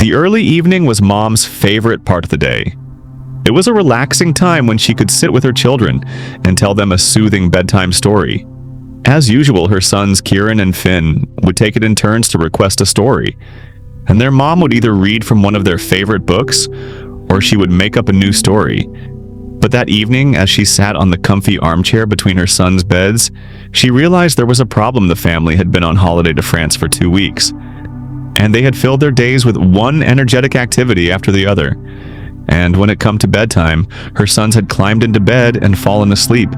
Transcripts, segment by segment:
The early evening was Mom's favorite part of the day. It was a relaxing time when she could sit with her children and tell them a soothing bedtime story. As usual, her sons Kieran and Finn would take it in turns to request a story, and their mom would either read from one of their favorite books or she would make up a new story. But that evening, as she sat on the comfy armchair between her sons' beds, she realized there was a problem. The family had been on holiday to France for 2 weeks, and they had filled their days with one energetic activity after the other. And when it come to bedtime, her sons had climbed into bed and fallen asleep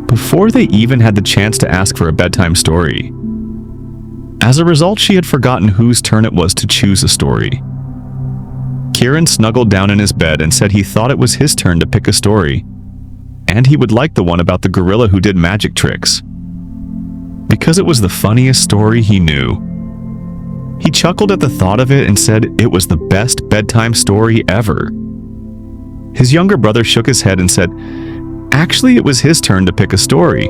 before they even had the chance to ask for a bedtime story. As a result, she had forgotten whose turn it was to choose a story. Kieran snuggled down in his bed and said he thought it was his turn to pick a story, and he would like the one about the gorilla who did magic tricks, because it was the funniest story he knew. He chuckled at the thought of it and said it was the best bedtime story ever. His younger brother shook his head and said, actually, it was his turn to pick a story,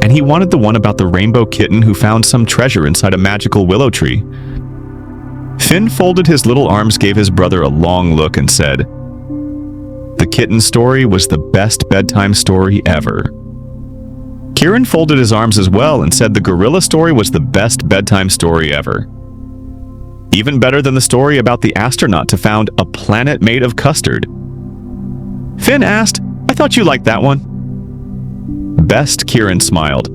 and he wanted the one about the rainbow kitten who found some treasure inside a magical willow tree. Finn folded his little arms, gave his brother a long look, and said, the kitten story was the best bedtime story ever. Kieran folded his arms as well and said the gorilla story was the best bedtime story ever. Even better than the story about the astronaut who found a planet made of custard. Finn asked, I thought you liked that one. Best, Kieran smiled.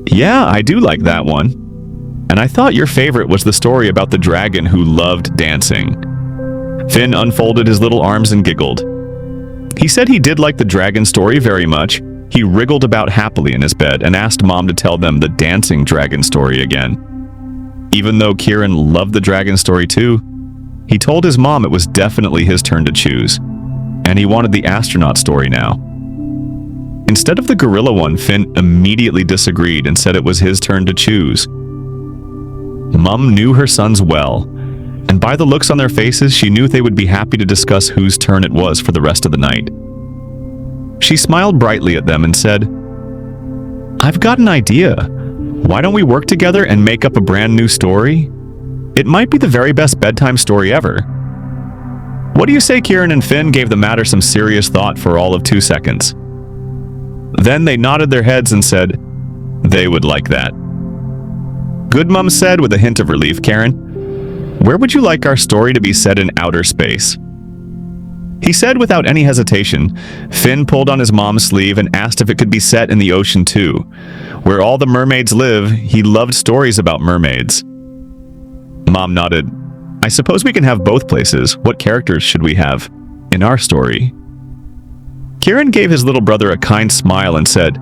Yeah, I do like that one. And I thought your favorite was the story about the dragon who loved dancing. Finn unfolded his little arms and giggled. He said he did like the dragon story very much. He wriggled about happily in his bed and asked Mom to tell them the dancing dragon story again. Even though Kieran loved the dragon story too, he told his mom it was definitely his turn to choose, and he wanted the astronaut story now. Instead of the gorilla one, Finn immediately disagreed and said it was his turn to choose. Mom knew her sons well, and by the looks on their faces, she knew they would be happy to discuss whose turn it was for the rest of the night. She smiled brightly at them and said, I've got an idea. Why don't we work together and make up a brand new story? It might be the very best bedtime story ever. What do you say? Kieran and Finn gave the matter some serious thought for all of 2 seconds. Then they nodded their heads and said, they would like that. Good, Mum said with a hint of relief. Kieran, where would you like our story to be set in outer space? He said without any hesitation. Finn pulled on his mom's sleeve and asked if it could be set in the ocean too, where all the mermaids live. He loved stories about mermaids. Mom nodded. I suppose we can have both places. What characters should we have in our story? Kieran gave his little brother a kind smile and said,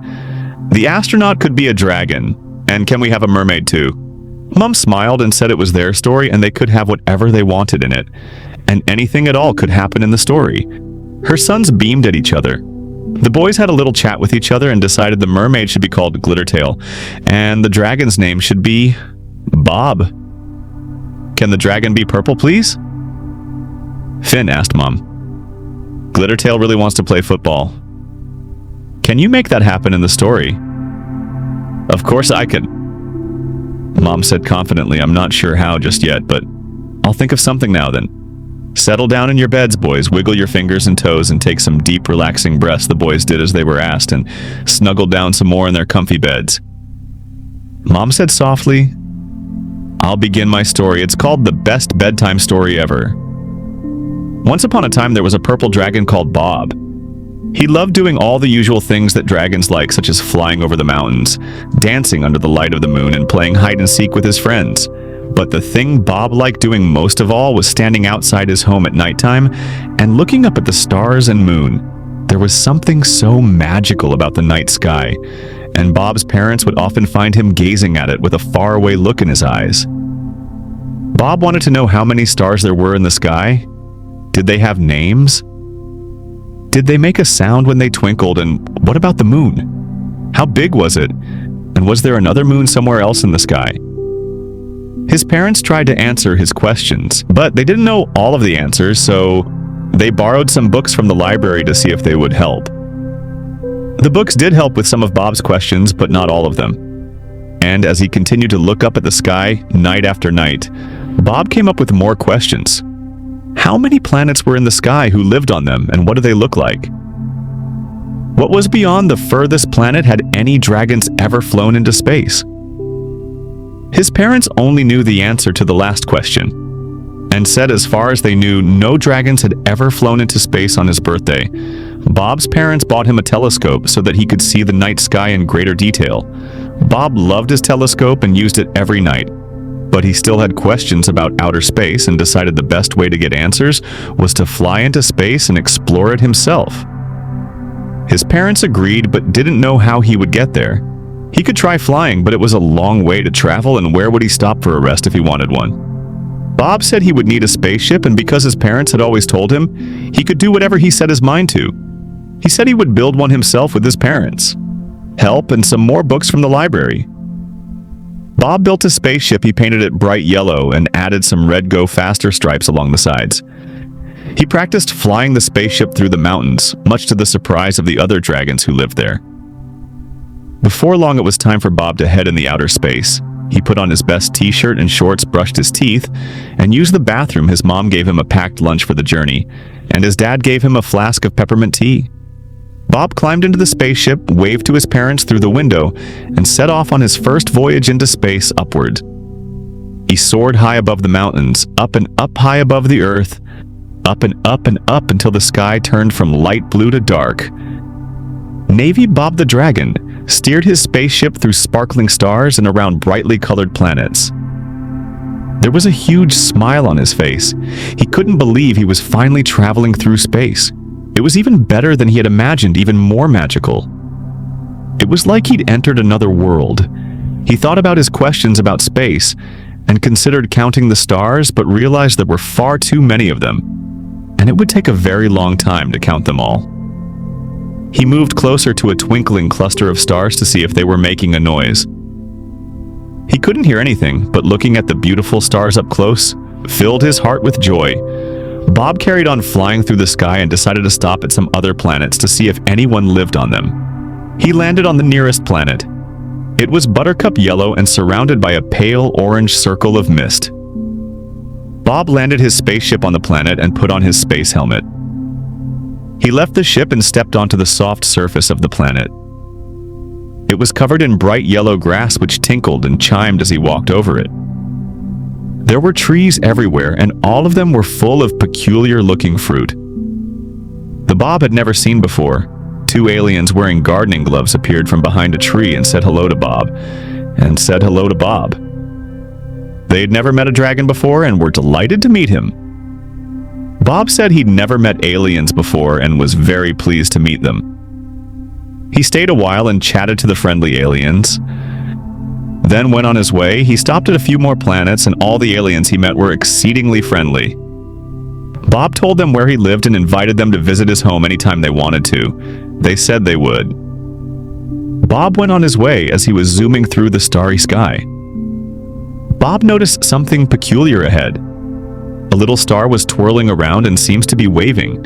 the astronaut could be a dragon, and can we have a mermaid too? Mom smiled and said it was their story and they could have whatever they wanted in it, and anything at all could happen in the story. Her sons beamed at each other. The boys had a little chat with each other and decided the mermaid should be called Glittertail, and the dragon's name should be Bob. Can the dragon be purple, please? Finn asked Mom. Glittertail really wants to play football. Can you make that happen in the story? Of course I can. Mom said confidently, I'm not sure how just yet, but I'll think of something now then. Settle down in your beds, boys. Wiggle your fingers and toes and take some deep, relaxing breaths. The boys did as they were asked and snuggled down some more in their comfy beds. Mom said softly, I'll begin my story. It's called the best bedtime story ever. Once upon a time, there was a purple dragon called Bob. He loved doing all the usual things that dragons like, such as flying over the mountains, dancing under the light of the moon, and playing hide and seek with his friends. But the thing Bob liked doing most of all was standing outside his home at nighttime and looking up at the stars and moon. There was something so magical about the night sky, and Bob's parents would often find him gazing at it with a faraway look in his eyes. Bob wanted to know how many stars there were in the sky. Did they have names? Did they make a sound when they twinkled? And what about the moon? How big was it? And was there another moon somewhere else in the sky? His parents tried to answer his questions, but they didn't know all of the answers, so they borrowed some books from the library to see if they would help. The books did help with some of Bob's questions, but not all of them. And as he continued to look up at the sky night after night, Bob came up with more questions. How many planets were in the sky, who lived on them, and what do they look like? What was beyond the furthest planet? Had any dragons ever flown into space? His parents only knew the answer to the last question, and said as far as they knew, no dragons had ever flown into space on his birthday. Bob's parents bought him a telescope so that he could see the night sky in greater detail. Bob loved his telescope and used it every night, but he still had questions about outer space and decided the best way to get answers was to fly into space and explore it himself. His parents agreed, but didn't know how he would get there. He could try flying, but it was a long way to travel, and where would he stop for a rest if he wanted one? Bob said he would need a spaceship, and because his parents had always told him, he could do whatever he set his mind to. He said he would build one himself with his parents' help and some more books from the library. Bob built a spaceship. He painted it bright yellow and added some red Go Faster stripes along the sides. He practiced flying the spaceship through the mountains, much to the surprise of the other dragons who lived there. Before long, it was time for Bob to head in the outer space. He put on his best t-shirt and shorts, brushed his teeth, and used the bathroom. His mom gave him a packed lunch for the journey, and his dad gave him a flask of peppermint tea. Bob climbed into the spaceship, waved to his parents through the window, and set off on his first voyage into space upward. He soared high above the mountains, up and up high above the earth, up and up until the sky turned from light blue to dark. Navy Bob the Dragon steered his spaceship through sparkling stars and around brightly colored planets. There was a huge smile on his face. He couldn't believe he was finally traveling through space. It was even better than he had imagined, even more magical. It was like he'd entered another world. He thought about his questions about space and considered counting the stars, but realized there were far too many of them, and it would take a very long time to count them all. He moved closer to a twinkling cluster of stars to see if they were making a noise. He couldn't hear anything, but looking at the beautiful stars up close filled his heart with joy. Bob carried on flying through the sky and decided to stop at some other planets to see if anyone lived on them. He landed on the nearest planet. It was buttercup yellow and surrounded by a pale orange circle of mist. Bob landed his spaceship on the planet and put on his space helmet. He left the ship and stepped onto the soft surface of the planet. It was covered in bright yellow grass which tinkled and chimed as he walked over it. There were trees everywhere, and all of them were full of peculiar-looking fruit. The Bob had never seen before. Two aliens wearing gardening gloves appeared from behind a tree and said hello to Bob, and said hello to Bob. They had never met a dragon before and were delighted to meet him. Bob said he'd never met aliens before and was very pleased to meet them. He stayed a while and chatted to the friendly aliens, then went on his way. He stopped at a few more planets, and all the aliens he met were exceedingly friendly. Bob told them where he lived and invited them to visit his home anytime they wanted to. They said they would. Bob went on his way as he was zooming through the starry sky. Bob noticed something peculiar ahead. A little star was twirling around and seems to be waving.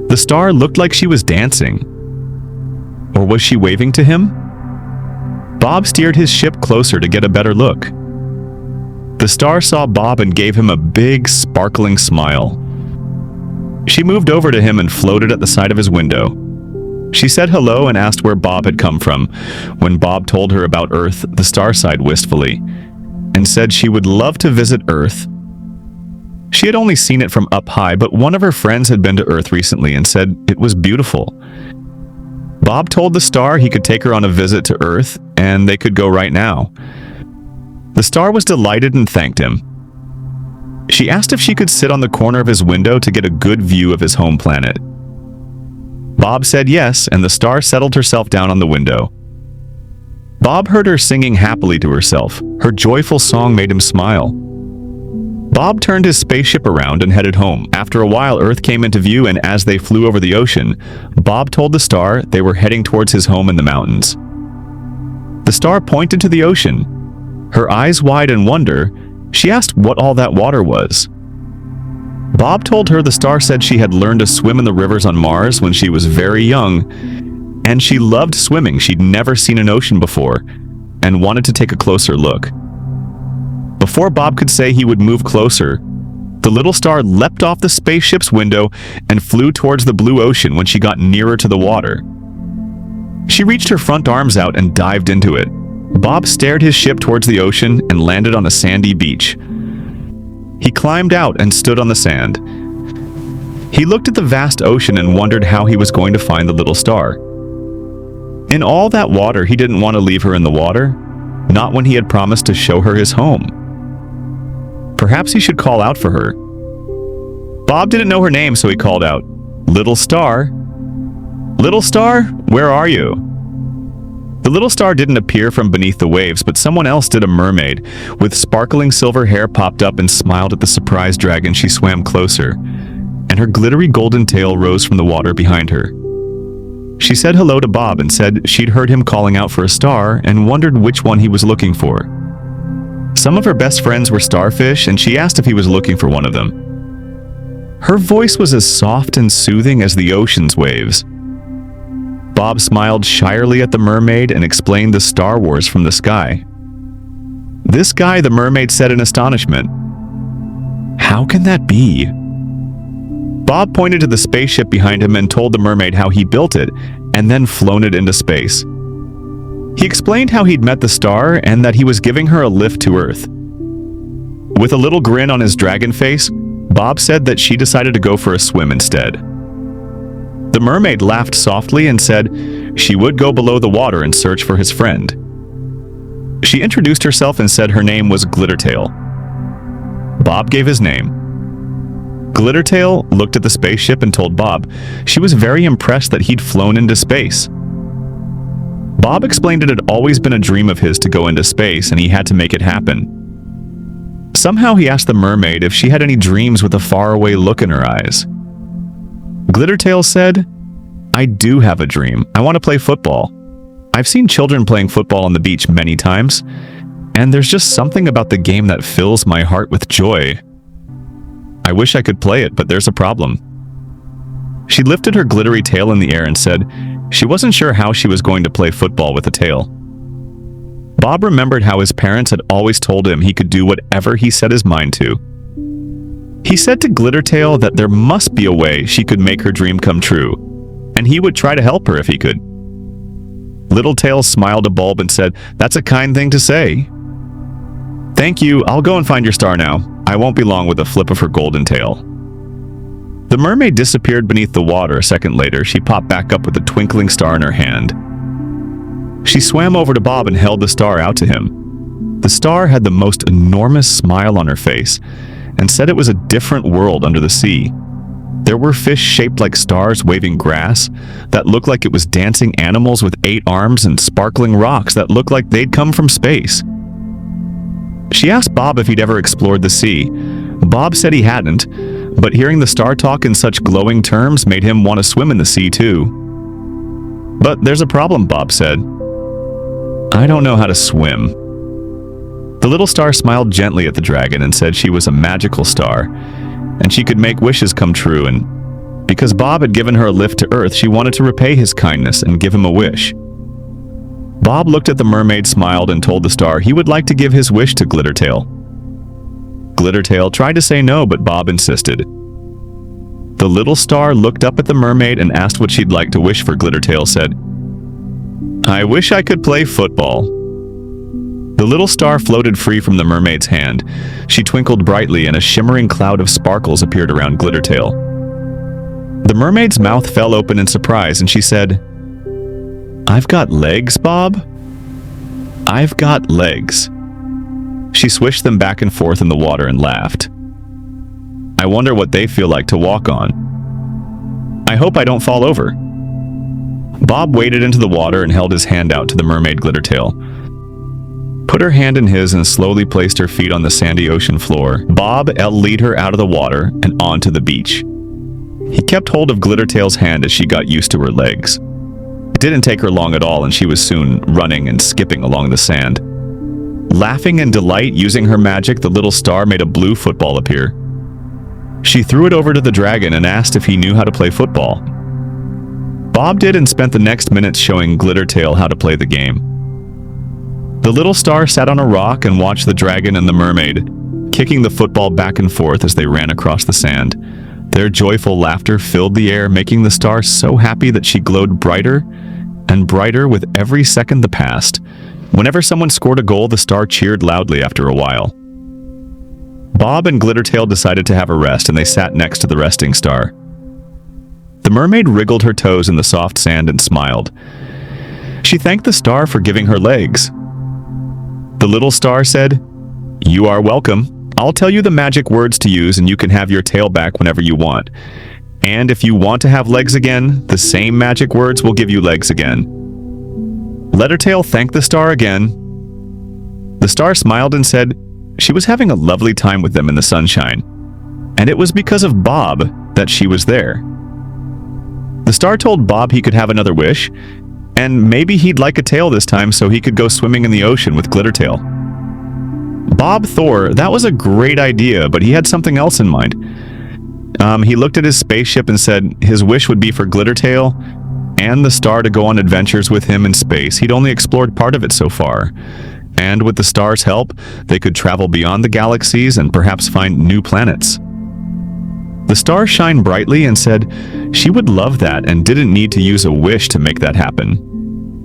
The star looked like she was dancing. Or was she waving to him? Bob steered his ship closer to get a better look. The star saw Bob and gave him a big, sparkling smile. She moved over to him and floated at the side of his window. She said hello and asked where Bob had come from. When Bob told her about Earth, the star sighed wistfully and said she would love to visit Earth. She had only seen it from up high, but one of her friends had been to Earth recently and said it was beautiful. Bob told the star he could take her on a visit to Earth, and they could go right now. The star was delighted and thanked him. She asked if she could sit on the corner of his window to get a good view of his home planet. Bob said yes, and the star settled herself down on the window. Bob heard her singing happily to herself. Her joyful song made him smile. Bob turned his spaceship around and headed home. After a while, Earth came into view, and as they flew over the ocean, Bob told the star they were heading towards his home in the mountains. The star pointed to the ocean. Her eyes wide in wonder, she asked what all that water was. Bob told her the star said she had learned to swim in the rivers on Mars when she was very young, and she loved swimming. She'd never seen an ocean before and wanted to take a closer look. Before Bob could say he would move closer, the little star leapt off the spaceship's window and flew towards the blue ocean when she got nearer to the water. She reached her front arms out and dived into it. Bob steered his ship towards the ocean and landed on a sandy beach. He climbed out and stood on the sand. He looked at the vast ocean and wondered how he was going to find the little star. In all that water, he didn't want to leave her in the water, not when he had promised to show her his home. Perhaps he should call out for her. Bob didn't know her name, so he called out, "Little star? Little star, where are you?" The little star didn't appear from beneath the waves, but someone else did. A mermaid with sparkling silver hair popped up and smiled at the surprised dragon. She swam closer, and her glittery golden tail rose from the water behind her. She said hello to Bob and said she'd heard him calling out for a star and wondered which one he was looking for. Some of her best friends were starfish, and she asked if he was looking for one of them. Her voice was as soft and soothing as the ocean's waves. Bob smiled shyly at the mermaid and explained the Star Wars from the sky. "This guy," the mermaid said in astonishment. "How can that be?" Bob pointed to the spaceship behind him and told the mermaid how he built it and then flown it into space. He explained how he'd met the star and that he was giving her a lift to Earth. With a little grin on his dragon face, Bob said that she decided to go for a swim instead. The mermaid laughed softly and said she would go below the water and search for his friend. She introduced herself and said her name was Glittertail. Bob gave his name. Glittertail looked at the spaceship and told Bob she was very impressed that he'd flown into space. Bob explained it had always been a dream of his to go into space and he had to make it happen. Somehow he asked the mermaid if she had any dreams with a faraway look in her eyes. Glittertail said, "I do have a dream. I want to play football. I've seen children playing football on the beach many times, and there's just something about the game that fills my heart with joy. I wish I could play it, but there's a problem." She lifted her glittery tail in the air and said she wasn't sure how she was going to play football with a tail. Bob remembered how his parents had always told him he could do whatever he set his mind to. He said to Glittertail that there must be a way she could make her dream come true, and he would try to help her if he could. Littletail smiled to Bulb and said, "That's a kind thing to say." "Thank you, I'll go and find your star now. I won't be long," with a flip of her golden tail. The mermaid disappeared beneath the water. A second later, she popped back up with a twinkling star in her hand. She swam over to Bob and held the star out to him. The star had the most enormous smile on her face and said it was a different world under the sea. There were fish shaped like stars waving grass that looked like it was dancing animals with 8 arms and sparkling rocks that looked like they'd come from space. She asked Bob if he'd ever explored the sea. Bob said he hadn't, but hearing the star talk in such glowing terms made him want to swim in the sea too. "But there's a problem," Bob said. "I don't know how to swim." The little star smiled gently at the dragon and said she was a magical star, and she could make wishes come true, and because Bob had given her a lift to Earth, she wanted to repay his kindness and give him a wish. Bob looked at the mermaid, smiled, and told the star he would like to give his wish to Glittertail. Glittertail tried to say no, but Bob insisted. The little star looked up at the mermaid and asked what she'd like to wish for. Glittertail said, "I wish I could play football." The little star floated free from the mermaid's hand. She twinkled brightly and a shimmering cloud of sparkles appeared around Glittertail. The mermaid's mouth fell open in surprise and she said, "I've got legs, Bob? I've got legs." She swished them back and forth in the water and laughed. "I wonder what they feel like to walk on. I hope I don't fall over." Bob waded into the water and held his hand out to the mermaid. Glittertail put her hand in his and slowly placed her feet on the sandy ocean floor. Bob lead her out of the water and onto the beach. He kept hold of Glittertail's hand as she got used to her legs. It didn't take her long at all, and she was soon running and skipping along the sand. Laughing in delight, using her magic, the little star made a blue football appear. She threw it over to the dragon and asked if he knew how to play football. Bob did and spent the next minutes showing Glittertail how to play the game. The little star sat on a rock and watched the dragon and the mermaid, kicking the football back and forth as they ran across the sand. Their joyful laughter filled the air, making the star so happy that she glowed brighter and brighter with every second that passed. Whenever someone scored a goal, the star cheered loudly after a while. Bob and Glittertail decided to have a rest, and they sat next to the resting star. The mermaid wriggled her toes in the soft sand and smiled. She thanked the star for giving her legs. The little star said, "You are welcome. I'll tell you the magic words to use and you can have your tail back whenever you want. And if you want to have legs again, the same magic words will give you legs again." Lettertail thanked the star again. The star smiled and said she was having a lovely time with them in the sunshine, and it was because of Bob that she was there. The star told Bob he could have another wish, and maybe he'd like a tail this time so he could go swimming in the ocean with Glittertail. Bob thought that was a great idea, but he had something else in mind. He looked at his spaceship and said his wish would be for Glittertail and the star to go on adventures with him in space. He'd only explored part of it so far, and with the star's help, they could travel beyond the galaxies and perhaps find new planets. The star shined brightly and said she would love that and didn't need to use a wish to make that happen.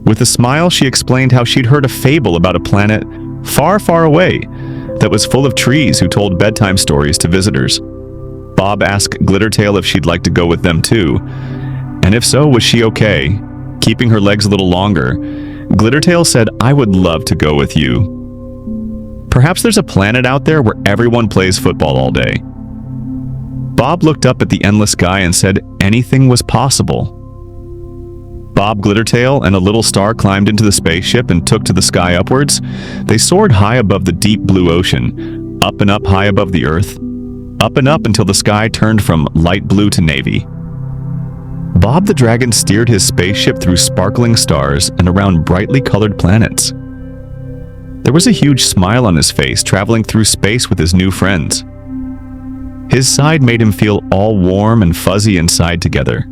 With a smile, she explained how she'd heard a fable about a planet far, far away that was full of trees who told bedtime stories to visitors. Bob asked Glittertail if she'd like to go with them too, and if so, was she okay, keeping her legs a little longer. Glittertail said, "I would love to go with you. Perhaps there's a planet out there where everyone plays football all day." Bob looked up at the endless sky and said anything was possible. Bob, Glittertail, and a little star climbed into the spaceship and took to the sky upwards. They soared high above the deep blue ocean, up and up high above the earth, up and up until the sky turned from light blue to navy. Bob the dragon steered his spaceship through sparkling stars and around brightly colored planets. There was a huge smile on his face, traveling through space with his new friends. His side made him feel all warm and fuzzy inside together.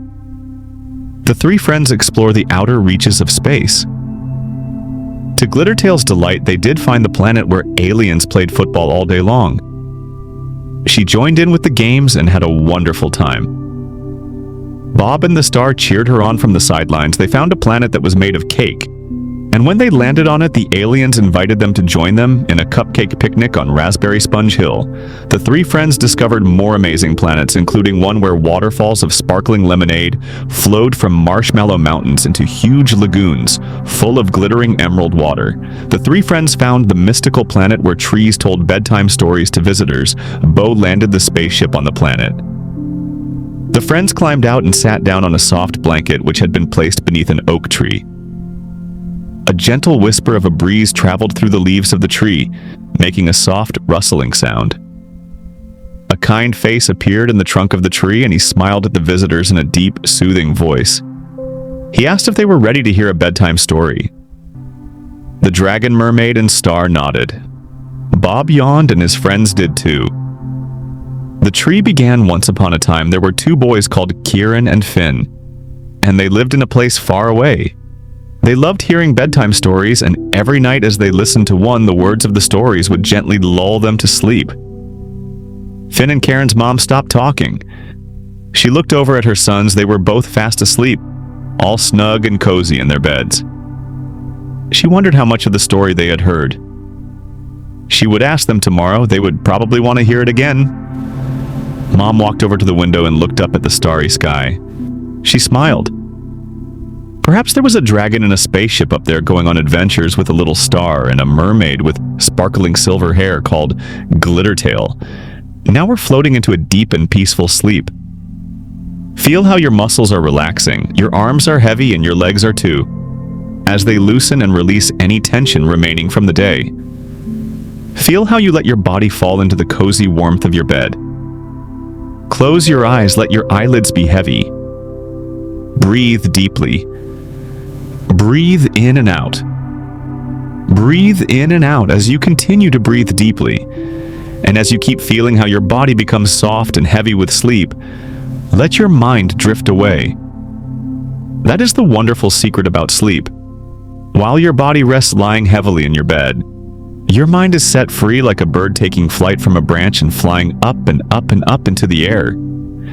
The three friends explore the outer reaches of space. To Glittertail's delight, they did find the planet where aliens played football all day long. She joined in with the games and had a wonderful time. Bob and the star cheered her on from the sidelines. They found a planet that was made of cake, and when they landed on it, the aliens invited them to join them in a cupcake picnic on Raspberry Sponge Hill. The three friends discovered more amazing planets, including one where waterfalls of sparkling lemonade flowed from marshmallow mountains into huge lagoons full of glittering emerald water. The three friends found the mystical planet where trees told bedtime stories to visitors. Bo landed the spaceship on the planet. The friends climbed out and sat down on a soft blanket which had been placed beneath an oak tree. A gentle whisper of a breeze traveled through the leaves of the tree, making a soft, rustling sound. A kind face appeared in the trunk of the tree, and he smiled at the visitors in a deep, soothing voice. He asked if they were ready to hear a bedtime story. The dragon, mermaid, and star nodded. Bob yawned, and his friends did too. The tree began once upon a time. There were two boys called Kieran and Finn, and they lived in a place far away. They loved hearing bedtime stories, and every night as they listened to one, the words of the stories would gently lull them to sleep. Finn and Karen's mom stopped talking. She looked over at her sons. They were both fast asleep, all snug and cozy in their beds. She wondered how much of the story they had heard. She would ask them tomorrow. They would probably want to hear it again. Mom walked over to the window and looked up at the starry sky. She smiled. Perhaps there was a dragon in a spaceship up there going on adventures with a little star and a mermaid with sparkling silver hair called Glittertail. Now we're floating into a deep and peaceful sleep. Feel how your muscles are relaxing, your arms are heavy, and your legs are too, as they loosen and release any tension remaining from the day. Feel how you let your body fall into the cozy warmth of your bed. Close your eyes, let your eyelids be heavy. Breathe deeply. Breathe in and out. Breathe in and out as you continue to breathe deeply. And as you keep feeling how your body becomes soft and heavy with sleep, let your mind drift away. That is the wonderful secret about sleep. While your body rests lying heavily in your bed, your mind is set free like a bird taking flight from a branch and flying up and up and up into the air.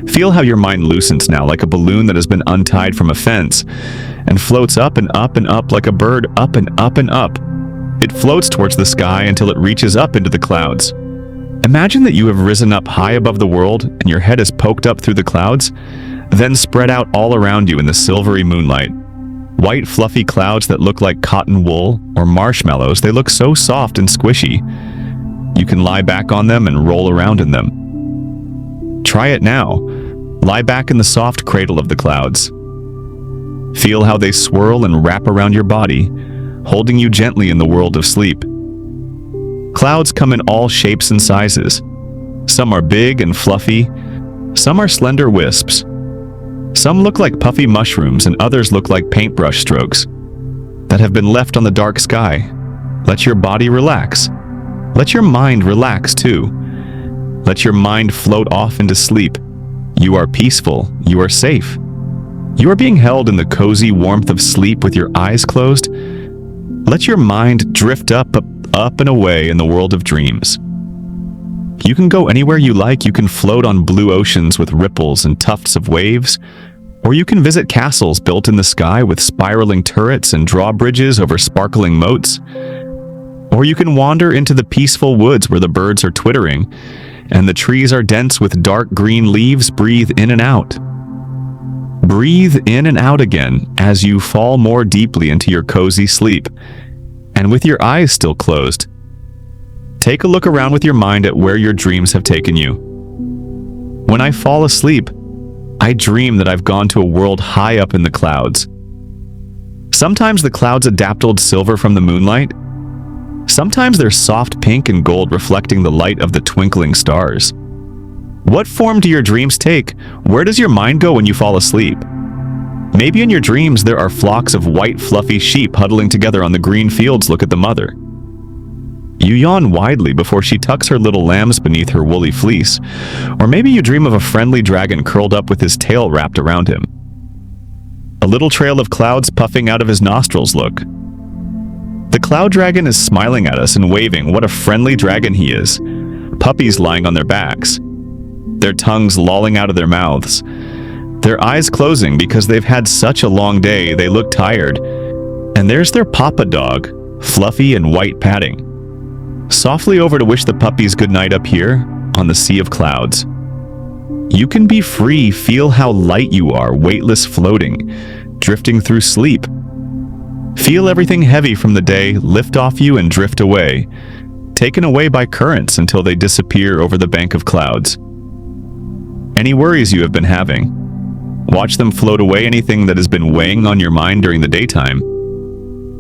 Feel how your mind loosens now like a balloon that has been untied from a fence and floats up and up and up like a bird, up and up and up. It floats towards the sky until it reaches up into the clouds. Imagine that you have risen up high above the world and your head is poked up through the clouds, then spread out all around you in the silvery moonlight. White fluffy clouds that look like cotton wool or marshmallows, they look so soft and squishy. You can lie back on them and roll around in them. Try it now. Lie back in the soft cradle of the clouds. Feel how they swirl and wrap around your body, holding you gently in the world of sleep. Clouds come in all shapes and sizes. Some are big and fluffy, some are slender wisps. Some look like puffy mushrooms and others look like paintbrush strokes that have been left on the dark sky. Let your body relax. Let your mind relax too. Let your mind float off into sleep. You are peaceful. You are safe. You are being held in the cozy warmth of sleep with your eyes closed. Let your mind drift up and away in the world of dreams. You can go anywhere you like. You can float on blue oceans with ripples and tufts of waves, or you can visit castles built in the sky with spiraling turrets and drawbridges over sparkling moats. Or you can wander into the peaceful woods where the birds are twittering and the trees are dense with dark green leaves. Breathe in and out. Breathe in and out again as you fall more deeply into your cozy sleep. And with your eyes still closed, take a look around with your mind at where your dreams have taken you. When I fall asleep, I dream that I've gone to a world high up in the clouds. Sometimes the clouds are dappled silver from the moonlight. Sometimes they're soft pink and gold reflecting the light of the twinkling stars. What form do your dreams take? Where does your mind go when you fall asleep? Maybe in your dreams there are flocks of white fluffy sheep huddling together on the green fields. Look at the mother. You yawn widely before she tucks her little lambs beneath her woolly fleece. Or maybe you dream of a friendly dragon curled up with his tail wrapped around him. A little trail of clouds puffing out of his nostrils. Look. The cloud dragon is smiling at us and waving. What a friendly dragon he is. Puppies lying on their backs, their tongues lolling out of their mouths, their eyes closing because they've had such a long day. They look tired. And there's their papa dog, fluffy and white padding softly over to wish the puppies good night up here on the sea of clouds. You can be free. Feel how light you are, weightless, floating, drifting through sleep. Feel everything heavy from the day lift off you and drift away, taken away by currents until they disappear over the bank of clouds. Any worries you have been having, watch them float away. Anything that has been weighing on your mind during the daytime,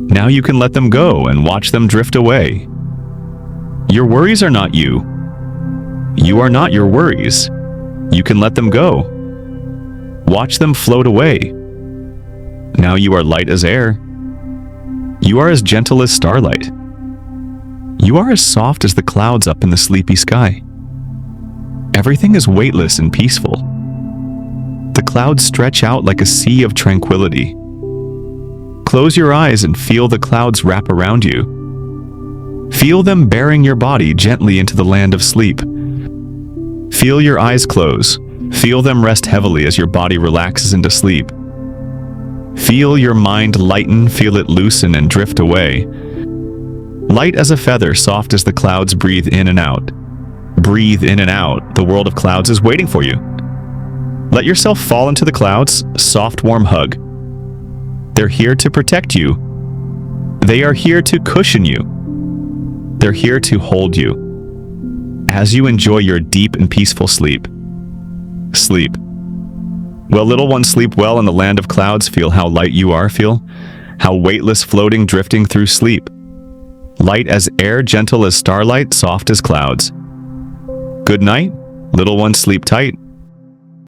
now you can let them go and watch them drift away. Your worries are not you. You are not your worries. You can let them go. Watch them float away. Now you are light as air. You are as gentle as starlight. You are as soft as the clouds up in the sleepy sky. Everything is weightless and peaceful. The clouds stretch out like a sea of tranquility. Close your eyes and feel the clouds wrap around you. Feel them bearing your body gently into the land of sleep. Feel your eyes close. Feel them rest heavily as your body relaxes into sleep. Feel your mind lighten, feel it loosen and drift away. Light as a feather, soft as the clouds. Breathe in and out. Breathe in and out. The world of clouds is waiting for you. Let yourself fall into the clouds. Soft, warm hug. They're here to protect you. They are here to cushion you. They're here to hold you as you enjoy your deep and peaceful sleep. Sleep. Well, little one, sleep well in the land of clouds. Feel how light you are. Feel how weightless, floating, drifting through sleep. Light as air, gentle as starlight, soft as clouds. Good night, little one, sleep tight.